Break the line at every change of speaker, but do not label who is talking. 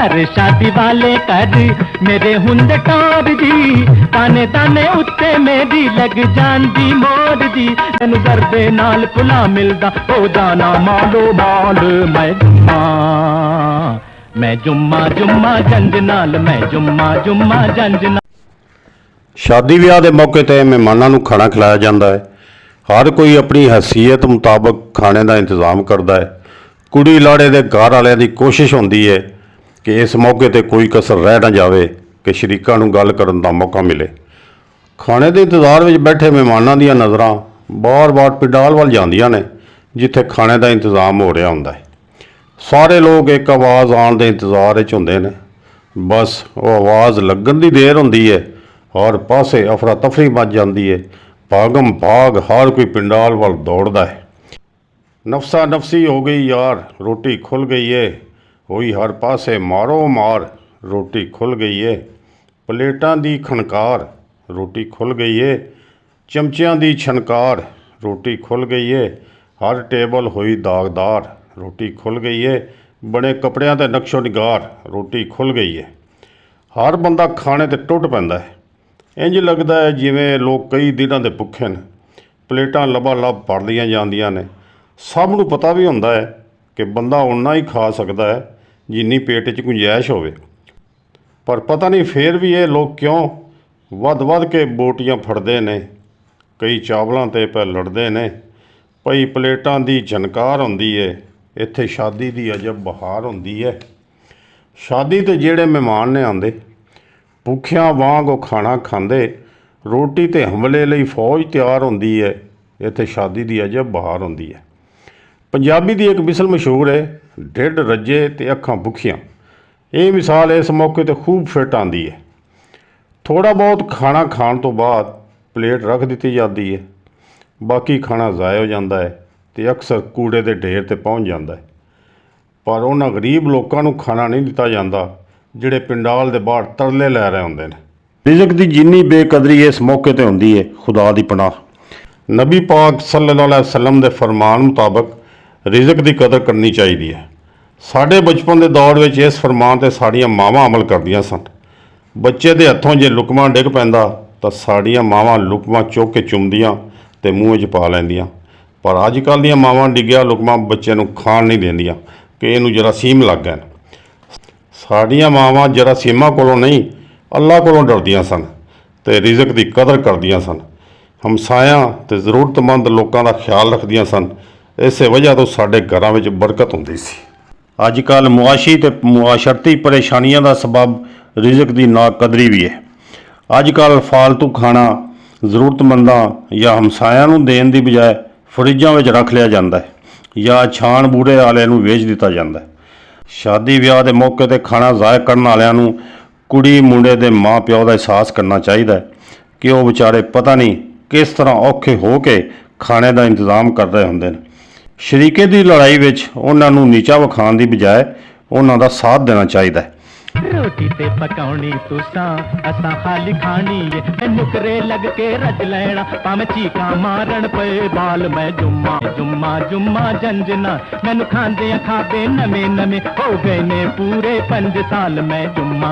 घर शादी वाले कर मेरे हुंद टोर जी ताने ताने उत्ते मेरी लग जांदी मोर जी तैनू दर्दे नाल भुला मिलदा हो जाना मालो माल मैं जुम्मा जुम्मा जंज नाल मैं जुम्मा जुम्मा जंज नाल।
शादी विआह के मौके पर मेहमानों को खाना खिलाया जाता है। हर कोई अपनी हैसीयत मुताबक खाने का इंतज़ाम करता है। कुड़ी लाड़े के घर वाले की कोशिश होती है कि इस मौके पर कोई कसर रह ना जाए कि शरीकों को गल करने का मौका मिले। खाने के इंतज़ार में बैठे मेहमानों दी नज़र बार बार पिंडाल वाल जांदियां ने जिथे खाने का इंतज़ाम हो रहा होंदा है। सारे लोग एक आवाज़ आने के इंतज़ार होंदे ने। बस वो आवाज़ लगन की देर होंदी है और पासे अफरा तफरी मच जाती है। भागम भाग हर कोई पिंडाल वाल दौड़दा है। नफसा नफसी हो गई यार रोटी खुल गई है होई हर पासे मारो मार रोटी खुल गई है। प्लेटां दी खनकार रोटी खुल गई है। चमचियां दी छनकार रोटी खुल गई है। हर टेबल हुई दागदार रोटी खुल गई है। बने कपड़ियां ते नक्शो निगार रोटी खुल गई है। हर बंदा खाने ते टुट पैंदा है। इंज लगदा है जिवें लोग कई दिनों के भुखे ने। प्लेटां लबा लब भर लियां जांदियां ने। सब नूं पता भी हुंदा है कि बंदा उन्ना ही खा सकदा है जिन्नी पेट च गुंजाइश होवे, पर पता नहीं फिर भी ये लोग क्यों वध वध के बोटियां फड़दे ने। कई चावलों ते पे लड़दे ने। पई प्लेटां दी झनकार हुंदी है। इत्थे शादी दी अजब बहार हुंदी है। शादी ते जेड़े मेहमान ने आंदे भुखियां वांग वो खाना खांदे। रोटी ते हमले लई फौज तैयार हुंदी है। इत्थे शादी दी अजब बहार हुंदी है। पंजाबी दी एक मिसल मशहूर है, ढिड रज्जे ते अखां भुखियां। ये मिसाल इस मौके ते खूब फिट आंदी है। थोड़ा बहुत खाना खाण तो बाद प्लेट रख दी जाती है। बाकी खाना ज़ाया हो जाता है तो अक्सर कूड़े के ढेर ते पहुँच जाता है। पर उन्हां गरीब लोगों को खाना नहीं दिता जाता जिहड़े पिंडाल दे बाहर तरले लै रहे होंदे ने। रिज़क की जिन्नी बेकदरी इस मौके पर होंदी है खुदा की पनाह। नबी पाक सल्लल्लाहु अलैहि वसल्लम के फरमान मुताबक रिज़क की कदर करनी चाहिए है। साढ़े बचपन के दौर में इस फरमान से साड़ियाँ मावां अमल करदियां सन। बच्चे के हथों जे लुकमा डिग पैंदा तो साड़ियाँ मावां लुकमा चुक के चुमदियां ते मूँह च पा लैंदियां। पर अजकल दीयां मावां डिग्गिया लुकमा बच्चे नूं खाण नहीं देंदियां कि इहनूं जरासीम लग गए। साड़ियाँ मावां जरासीमां कोलों नहीं अल्लाह कोलों डरदियां सन ते रिज़क की कदर करदियां सन। हमसायां ते जरूरतमंद लोगों का ख्याल रखदियां सन। इस वजह तो साडे घरां विच बरकत हुंदी सी। अजकल मुआशी ते मुआशरती परेशानियां का सबब रिज़क की नाकदरी भी है। अजकल फालतू खाना जरूरतमंदां या हमसायां नूं देण दी बजाय फ्रिजां विच रख लिया जाता है या छाण बूढ़े वाले नूं वेच दिता जाता है। शादी विआह के मौके पर खाना ज़ाया करने वालियां नूं कुड़ी मुंडे के माँ प्यो का एहसास करना चाहिए कि वह बेचारे पता नहीं किस तरह औखे हो के खाने का इंतज़ाम कर रहे होंदे ने। शरीके की लड़ाई विच उन्हां नूं नीचा विखाण की बजाय उन्हां दा साथ देना चाहिए।
रोटी ते पकाउणी तुसां असां खाली खानी है नुकरे लग के रज लेना भावें चीकां मारन पे बाल मैं जुम्मा जुम्मा जुम्मा जंजना मैनू खांदे खाबे नवे नवे हो गए ने पूरे 5 साल मैं जुम्मा।